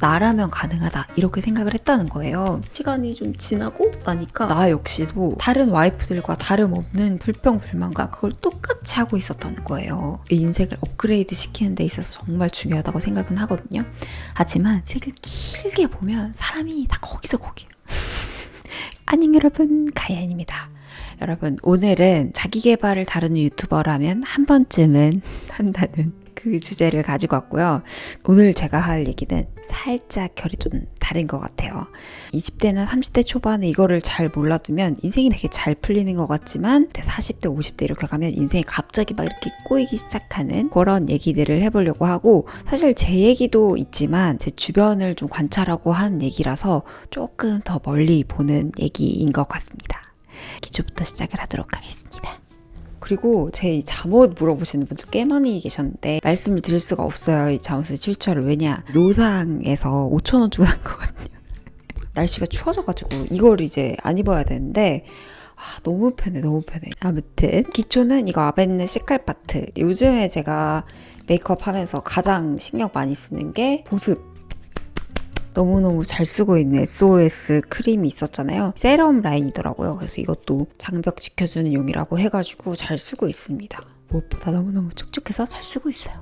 나라면 가능하다 이렇게 생각을 했다는 거예요. 시간이 좀 지나고 나니까 나 역시도 다른 와이프들과 다름없는 불평불만과 그걸 똑같이 하고 있었다는 거예요. 인생을 업그레이드 시키는 데 있어서 정말 중요하다고 생각은 하거든요. 하지만 책을 길게 보면 사람이 다 거기서 거기에요. 안녕 여러분, 가연입니다. 여러분, 오늘은 자기계발을 다루는 유튜버라면 한 번쯤은 한다는 그 주제를 가지고 왔고요. 오늘 제가 할 얘기는 살짝 결이 좀 다른 것 같아요. 20대나 30대 초반에 이거를 잘 몰라두면 인생이 되게 잘 풀리는 것 같지만 40대, 50대 이렇게 가면 인생이 갑자기 막 이렇게 꼬이기 시작하는 그런 얘기들을 해보려고 하고, 사실 제 얘기도 있지만 제 주변을 좀 관찰하고 한 얘기라서 조금 더 멀리 보는 얘기인 것 같습니다. 기초부터 시작을 하도록 하겠습니다. 그리고 제 잠옷 물어보시는 분들 꽤 많이 계셨는데 말씀을 드릴 수가 없어요. 이 잠옷의 출처를. 왜냐, 노상에서 5,000원 주고 산 거거든요. 날씨가 추워져가지고 이걸 이제 안 입어야 되는데 너무 편해. 아무튼 기초는 이거 아벤느 시칼파트. 요즘에 제가 메이크업 하면서 가장 신경 많이 쓰는 게 보습. 너무너무 잘 쓰고 있는 SOS 크림이 있었잖아요. 세럼 라인이더라고요. 그래서 이것도 장벽 지켜주는 용이라고 해가지고 잘 쓰고 있습니다. 무엇보다 너무너무 촉촉해서 잘 쓰고 있어요.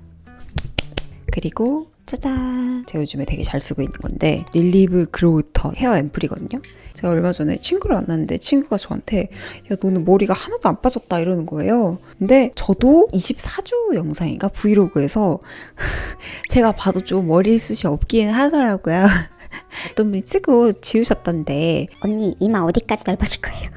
그리고 짜잔! 제가 요즘에 되게 잘 쓰고 있는 건데 릴리브 그로우터 헤어 앰플이거든요. 제가 얼마 전에 친구를 만났는데 친구가 저한테 야, 너는 머리가 하나도 안 빠졌다 이러는 거예요. 근데 저도 24주 영상인가 브이로그에서 제가 봐도 좀 머리숱이 없긴 하더라고요. 어떤 분이 쓰고 지우셨던데 언니 이마 어디까지 넓어질 거예요?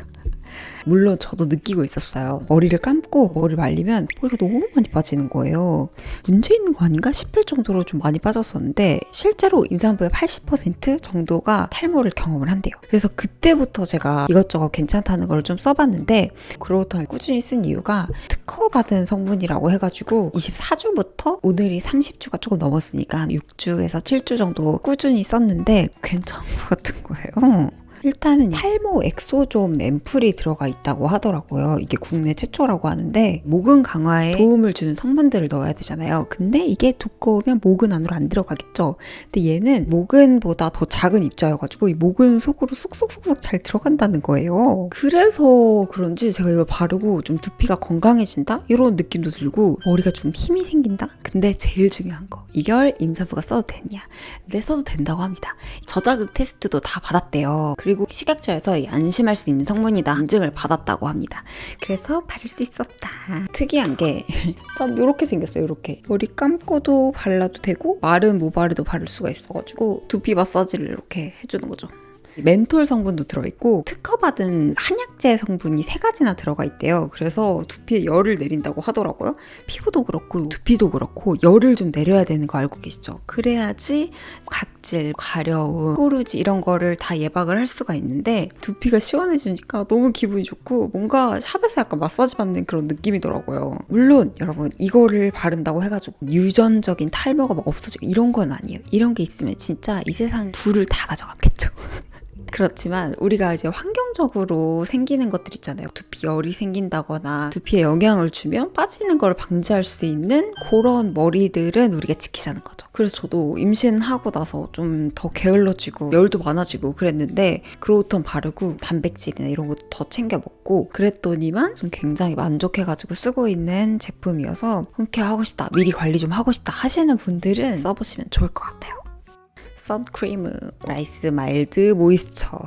물론 저도 느끼고 있었어요. 머리를 감고 머리를 말리면 머리가 너무 많이 빠지는 거예요. 문제 있는 거 아닌가 싶을 정도로 좀 많이 빠졌었는데 실제로 임산부의 80% 정도가 탈모를 경험을 한대요. 그래서 그때부터 제가 이것저것 괜찮다는 걸 좀 써봤는데, 그로우턴을 꾸준히 쓴 이유가 특허받은 성분이라고 해가지고 24주부터 오늘이 30주가 조금 넘었으니까 한 6주에서 7주 정도 꾸준히 썼는데 괜찮은 것 같은 거예요. 일단은 탈모 엑소좀 앰플이 들어가 있다고 하더라고요. 이게 국내 최초라고 하는데 모근 강화에 도움을 주는 성분들을 넣어야 되잖아요. 근데 이게 두꺼우면 모근 안으로 안 들어가겠죠. 근데 얘는 모근보다 더 작은 입자여가지고 이 모근 속으로 쏙쏙쏙쏙 잘 들어간다는 거예요. 그래서 그런지 제가 이걸 바르고 좀 두피가 건강해진다? 이런 느낌도 들고 머리가 좀 힘이 생긴다? 근데 제일 중요한 거, 이걸 임산부가 써도 되냐? 근데 써도 된다고 합니다. 저자극 테스트도 다 받았대요. 그리고 식약처에서 안심할 수 있는 성분이다 인증을 받았다고 합니다. 그래서 바를 수 있었다. 특이한 게 전 이렇게 생겼어요. 이렇게 머리 감고도 발라도 되고 마른 모발에도 바를 수가 있어가지고 두피 마사지를 이렇게 해주는 거죠. 멘톨 성분도 들어있고 특허받은 한약재 성분이 3가지나 들어가 있대요. 그래서 두피에 열을 내린다고 하더라고요. 피부도 그렇고 두피도 그렇고 열을 좀 내려야 되는 거 알고 계시죠? 그래야지 각질, 가려움, 호루지 이런 거를 다 예방을 할 수가 있는데 두피가 시원해지니까 너무 기분이 좋고 뭔가 샵에서 약간 마사지 받는 그런 느낌이더라고요. 물론 여러분 이거를 바른다고 해가지고 유전적인 탈모가 막 없어지고 이런 건 아니에요. 이런 게 있으면 진짜 이 세상 불을 다 가져갔겠죠. 그렇지만 우리가 이제 환경적으로 생기는 것들 있잖아요. 두피 열이 생긴다거나 두피에 영향을 주면 빠지는 걸 방지할 수 있는 그런 머리들은 우리가 지키자는 거죠. 그래서 저도 임신하고 나서 좀 더 게을러지고 열도 많아지고 그랬는데 그로우턴 바르고 단백질이나 이런 것도 더 챙겨 먹고 그랬더니만 좀 굉장히 만족해가지고 쓰고 있는 제품이어서 홈케어 하고 싶다, 미리 관리 좀 하고 싶다 하시는 분들은 써보시면 좋을 것 같아요. 선크림 라이스 마일드 모이스처.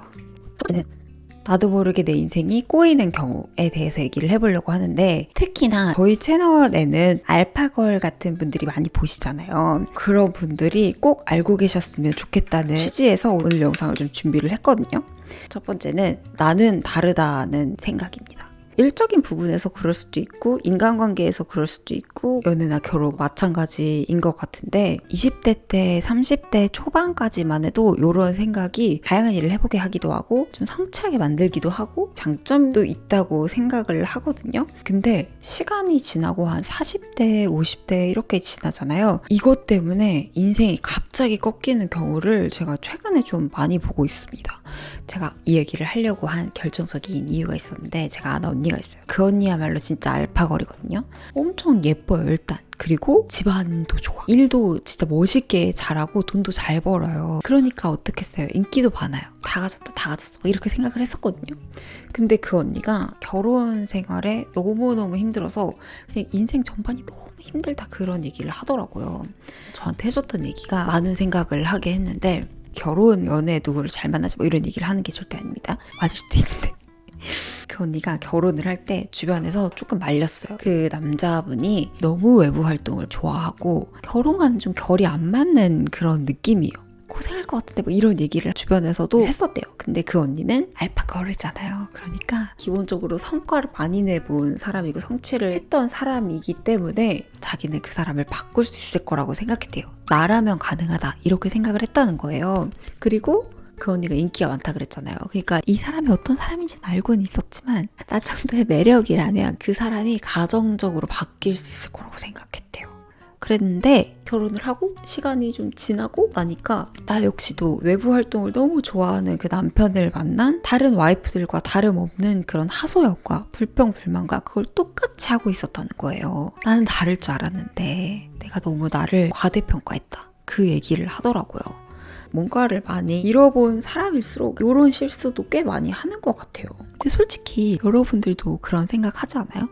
나도 모르게 내 인생이 꼬이는 경우에 대해서 얘기를 해보려고 하는데, 특히나 저희 채널에는 알파걸 같은 분들이 많이 보시잖아요. 그런 분들이 꼭 알고 계셨으면 좋겠다는 취지에서 오늘 영상을 좀 준비를 했거든요. 첫 번째는 나는 다르다는 생각입니다. 일적인 부분에서 그럴 수도 있고 인간관계에서 그럴 수도 있고 연애나 결혼 마찬가지인 것 같은데 20대 때 30대 초반까지만 해도 이런 생각이 다양한 일을 해보게 하기도 하고 좀 성취하게 만들기도 하고 장점도 있다고 생각을 하거든요. 근데 시간이 지나고 한 40대 50대 이렇게 지나잖아요. 이것 때문에 인생이 갑자기 꺾이는 경우를 제가 최근에 좀 많이 보고 있습니다. 제가 이 얘기를 하려고 한 결정적인 이유가 있었는데, 제가 아는 언니가 있어요. 그 언니야말로 진짜 알파걸이거든요. 엄청 예뻐요 일단. 그리고 집안도 좋아. 일도 진짜 멋있게 잘하고 돈도 잘 벌어요. 그러니까 어떻겠어요. 인기도 많아요. 다 가졌다 다 가졌어 막 이렇게 생각을 했었거든요. 근데 그 언니가 결혼 생활에 너무너무 힘들어서 그냥 인생 전반이 너무 힘들다 그런 얘기를 하더라고요. 저한테 해줬던 얘기가 많은 생각을 하게 했는데 결혼, 연애, 누구를 잘 만나지 뭐 이런 얘기를 하는 게 절대 아닙니다. 맞을 수도 있는데 그 언니가 결혼을 할 때 주변에서 조금 말렸어요. 그 남자분이 너무 외부 활동을 좋아하고 결혼과는 좀 결이 안 맞는 그런 느낌이에요. 고생할 것 같은데 뭐 이런 얘기를 주변에서도 했었대요. 근데 그 언니는 알파걸이잖아요. 그러니까 기본적으로 성과를 많이 내본 사람이고 성취를 했던 사람이기 때문에 자기는 그 사람을 바꿀 수 있을 거라고 생각했대요. 나라면 가능하다 이렇게 생각을 했다는 거예요. 그리고 그 언니가 인기가 많다 그랬잖아요. 그러니까 이 사람이 어떤 사람인지는 알고는 있었지만 나 정도의 매력이라면 그 사람이 가정적으로 바뀔 수 있을 거라고 생각했대요. 그랬는데 결혼을 하고 시간이 좀 지나고 나니까 나 역시도 외부 활동을 너무 좋아하는 그 남편을 만난 다른 와이프들과 다름없는 그런 하소연과 불평불만과 그걸 똑같이 하고 있었다는 거예요. 나는 다를 줄 알았는데 내가 너무 나를 과대평가했다. 그 얘기를 하더라고요. 뭔가를 많이 잃어본 사람일수록 이런 실수도 꽤 많이 하는 것 같아요. 근데 솔직히 여러분들도 그런 생각 하지 않아요?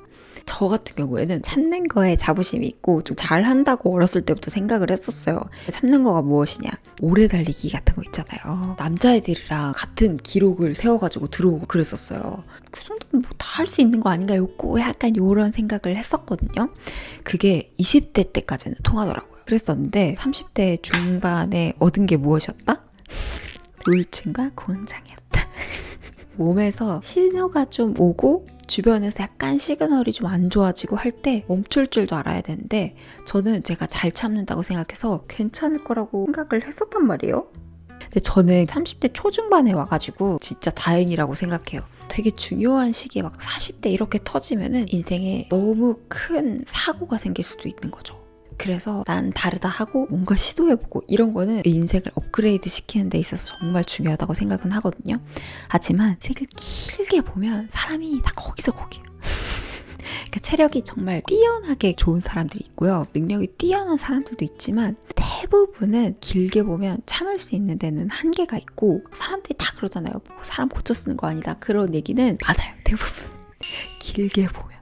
저 같은 경우에는 참는 거에 자부심이 있고 좀 잘한다고 어렸을 때부터 생각을 했었어요. 참는 거가 무엇이냐? 오래 달리기 같은 거 있잖아요. 남자애들이랑 같은 기록을 세워가지고 들어오고 그랬었어요. 그 정도면 뭐 다 할 수 있는 거 아닌가? 요거 약간 요런 생각을 했었거든요. 그게 20대 때까지는 통하더라고요. 그랬었는데 30대 중반에 얻은 게 무엇이었다? 우울증과 공황장애였다. 몸에서 신호가 좀 오고 주변에서 약간 시그널이 좀 안 좋아지고 할 때 멈출 줄도 알아야 되는데 저는 제가 잘 참는다고 생각해서 괜찮을 거라고 생각을 했었단 말이에요. 근데 저는 30대 초중반에 와가지고 진짜 다행이라고 생각해요. 되게 중요한 시기에 막 40대 이렇게 터지면은 인생에 너무 큰 사고가 생길 수도 있는 거죠. 그래서 난 다르다 하고 뭔가 시도해보고 이런 거는 인생을 업그레이드 시키는 데 있어서 정말 중요하다고 생각은 하거든요. 하지만 책을 길게 보면 사람이 다 거기서 거기에요. 그러니까 체력이 정말 뛰어나게 좋은 사람들이 있고요. 능력이 뛰어난 사람들도 있지만 대부분은 길게 보면 참을 수 있는 데는 한계가 있고 사람들이 다 그러잖아요. 뭐 사람 고쳐 쓰는 거 아니다. 그런 얘기는 맞아요. 대부분. 길게 보면.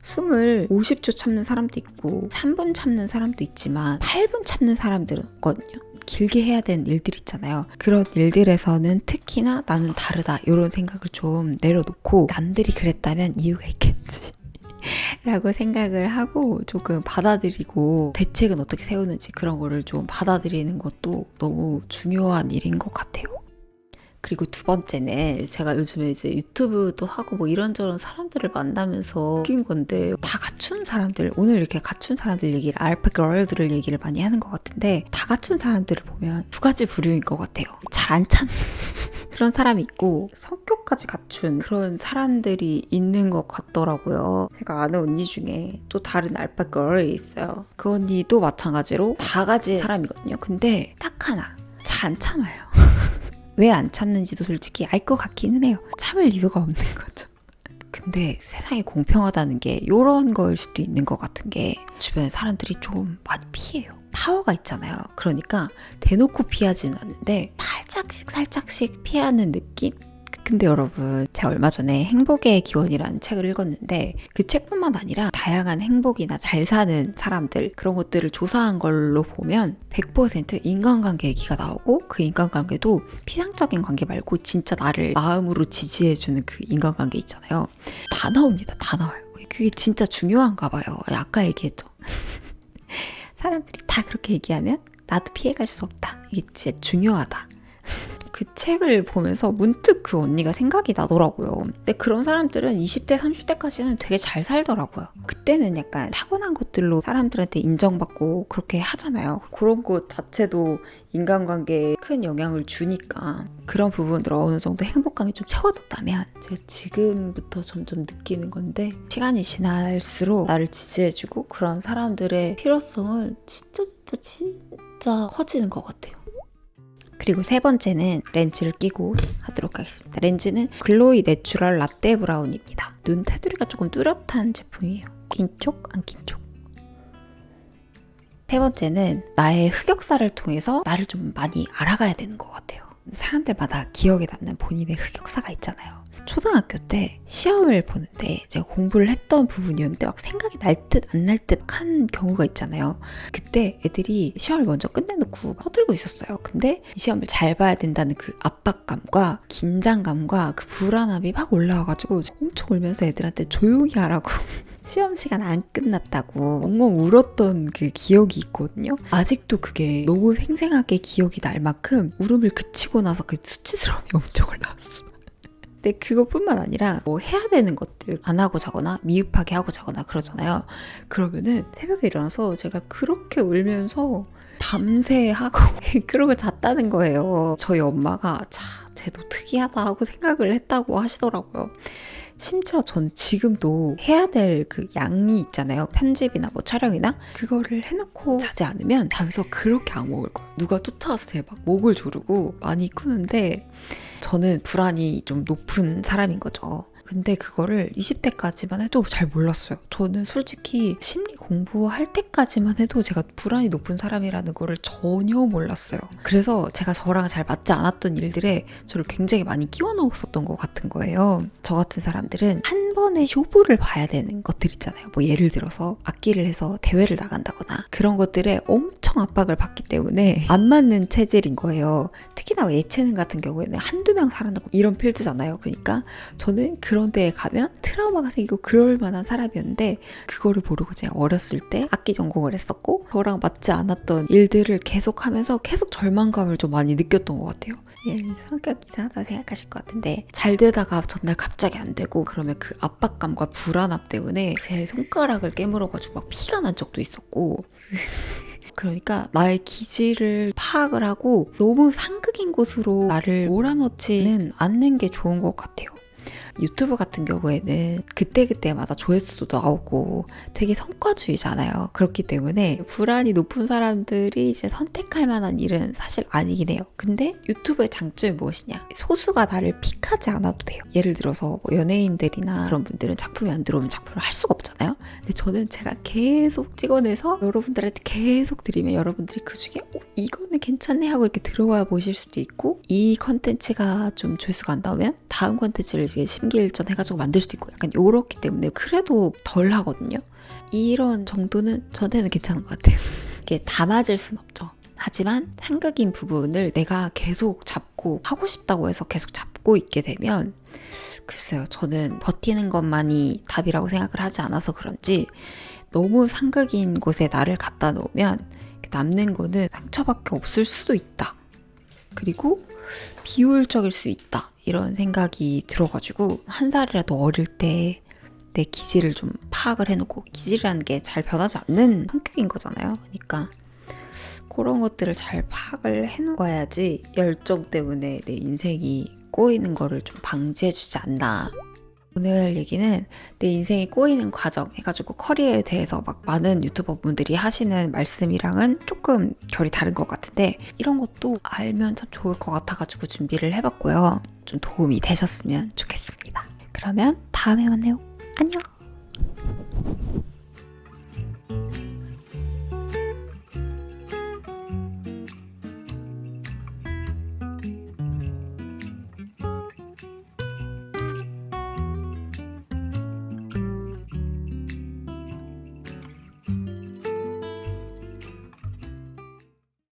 숨을 50초 참는 사람도 있고 3분 참는 사람도 있지만 8분 참는 사람들은 있거든요. 길게 해야 되는 일들 있잖아요. 그런 일들에서는 특히나 나는 다르다 이런 생각을 좀 내려놓고 남들이 그랬다면 이유가 있겠지 라고 생각을 하고 조금 받아들이고 대책은 어떻게 세우는지 그런 거를 좀 받아들이는 것도 너무 중요한 일인 것 같아요. 그리고 두 번째는 제가 요즘에 이제 유튜브도 하고 뭐 이런저런 사람들을 만나면서 느낀 건데 다 갖춘 사람들, 오늘 이렇게 갖춘 사람들 얘기를 알파걸들을 얘기를 많이 하는 것 같은데 다 갖춘 사람들을 보면 두 가지 부류인 것 같아요. 잘 안 참는 그런 사람이 있고 성격까지 갖춘 그런 사람들이 있는 것 같더라고요. 제가 아는 언니 중에 또 다른 알파걸이 있어요. 그 언니도 마찬가지로 다 가진 사람이거든요. 근데 딱 하나 잘 안 참아요. 왜 안 참는지도 솔직히 알 것 같기는 해요. 참을 이유가 없는 거죠. 근데 세상이 공평하다는 게 이런 거일 수도 있는 것 같은 게 주변에 사람들이 좀 많이 피해요. 파워가 있잖아요. 그러니까 대놓고 피하지는 않는데 살짝씩 피하는 느낌? 근데 여러분, 제가 얼마 전에 행복의 기원이라는 책을 읽었는데 그 책뿐만 아니라 다양한 행복이나 잘 사는 사람들 그런 것들을 조사한 걸로 보면 100% 인간관계 얘기가 나오고 그 인간관계도 피상적인 관계 말고 진짜 나를 마음으로 지지해주는 그 인간관계 있잖아요. 다 나옵니다. 다 나와요. 그게 진짜 중요한가 봐요. 아까 얘기했죠. 사람들이 다 그렇게 얘기하면 나도 피해갈 수 없다. 이게 진짜 중요하다. 그 책을 보면서 문득 그 언니가 생각이 나더라고요. 근데 그런 사람들은 20대, 30대까지는 되게 잘 살더라고요. 그때는 약간 타고난 것들로 사람들한테 인정받고 그렇게 하잖아요. 그런 것 자체도 인간관계에 큰 영향을 주니까 그런 부분으로 어느 정도 행복감이 좀 채워졌다면 제가 지금부터 점점 느끼는 건데 시간이 지날수록 나를 지지해주고 그런 사람들의 필요성은 진짜 커지는 것 같아요. 그리고 세 번째는 렌즈를 끼고 하도록 하겠습니다. 렌즈는 글로이 내추럴 라떼 브라운입니다. 눈 테두리가 조금 뚜렷한 제품이에요. 긴 쪽, 안 긴 쪽. 세 번째는 나의 흑역사를 통해서 나를 좀 많이 알아가야 되는 것 같아요. 사람들마다 기억에 남는 본인의 흑역사가 있잖아요. 초등학교 때 시험을 보는데 제가 공부를 했던 부분이었는데 막 생각이 날 듯 안 날 듯 한 경우가 있잖아요. 그때 애들이 시험을 먼저 끝내놓고 서들고 있었어요. 근데 이 시험을 잘 봐야 된다는 그 압박감과 긴장감과 그 불안함이 막 올라와가지고 엄청 울면서 애들한테 조용히 하라고 시험 시간 안 끝났다고 엉엉 울었던 그 기억이 있거든요. 아직도 그게 너무 생생하게 기억이 날 만큼 울음을 그치고 나서 그 수치스러움이 엄청 올라왔어. 근데 그것뿐만 아니라 뭐 해야 되는 것들 안 하고 자거나 미흡하게 하고 자거나 그러잖아요. 그러면은 새벽에 일어나서 제가 그렇게 울면서 밤새 하고 그러고 잤다는 거예요. 저희 엄마가 쟤도 특이하다 하고 생각을 했다고 하시더라고요. 심지어 전 지금도 해야 될 그 양이 있잖아요. 편집이나 뭐 촬영이나 그거를 해놓고 자지 않으면 잠에서 그렇게 악몽을 꿔요. 누가 쫓아와서 제 막 목을 조르고 많이 꾸는데 저는 불안이 좀 높은 사람인 거죠. 근데 그거를 20대까지만 해도 잘 몰랐어요. 저는 솔직히 심리 공부할 때까지만 해도 제가 불안이 높은 사람이라는 거를 전혀 몰랐어요. 그래서 제가 저랑 잘 맞지 않았던 일들에 저를 굉장히 많이 끼워 넣었었던 것 같은 거예요. 저 같은 사람들은 한 번에 쇼부를 봐야 되는 것들 있잖아요. 뭐 예를 들어서 악기를 해서 대회를 나간다거나 그런 것들에 엄청 압박을 받기 때문에 안 맞는 체질인 거예요. 특히나 예체능 같은 경우에는 한두 명 살아나고 이런 필드잖아요. 그러니까 저는 그런 데에 가면 트라우마가 생기고 그럴 만한 사람이었는데 그거를 모르고 제가 어렸을 때 악기 전공을 했었고 저랑 맞지 않았던 일들을 계속하면서 계속 절망감을 좀 많이 느꼈던 것 같아요. 성격 이상하다 생각하실 것 같은데 잘 되다가 전날 갑자기 안 되고 그러면 그 압박감과 불안함 때문에 제 손가락을 깨물어가지고 막 피가 난 적도 있었고 그러니까 나의 기질을 파악을 하고 너무 상극인 곳으로 나를 몰아넣지는 않는 게 좋은 것 같아요. 유튜브 같은 경우에는 그때그때마다 조회수도 나오고 되게 성과주의잖아요. 그렇기 때문에 불안이 높은 사람들이 이제 선택할 만한 일은 사실 아니긴 해요. 근데 유튜브의 장점이 무엇이냐? 소수가 나를 픽하지 않아도 돼요. 예를 들어서 뭐 연예인들이나 그런 분들은 작품이 안 들어오면 작품을 할 수가 없잖아요. 근데 저는 제가 계속 찍어내서 여러분들한테 계속 드리면 여러분들이 그 중에 이거는 괜찮네 하고 이렇게 들어와 보실 수도 있고 이 컨텐츠가 좀 조회수가 안 나오면 다음 컨텐츠를 이제 심기일전 해가지고 만들 수도 있고 약간 요렇기 때문에 그래도 덜 하거든요. 이런 정도는 저한테는 괜찮은 것 같아요. 이게 다 맞을 순 없죠. 하지만 상극인 부분을 내가 계속 잡고 하고 싶다고 해서 계속 잡고 있게 되면 글쎄요, 저는 버티는 것만이 답이라고 생각을 하지 않아서 그런지 너무 상극인 곳에 나를 갖다 놓으면 남는 거는 상처밖에 없을 수도 있다. 그리고 비효율적일 수 있다. 이런 생각이 들어가지고 한 살이라도 어릴 때 내 기질을 좀 파악을 해놓고 기질이라는 게 잘 변하지 않는 성격인 거잖아요. 그러니까 그런 것들을 잘 파악을 해놓아야지 열정 때문에 내 인생이 꼬이는 거를 좀 방지해주지 않나. 오늘 얘기는 내 인생이 꼬이는 과정 해가지고 커리어에 대해서 막 많은 유튜버 분들이 하시는 말씀이랑은 조금 결이 다른 것 같은데 이런 것도 알면 참 좋을 것 같아가지고 준비를 해봤고요. 좀 도움이 되셨으면 좋겠습니다. 그러면 다음에 만나요. 안녕.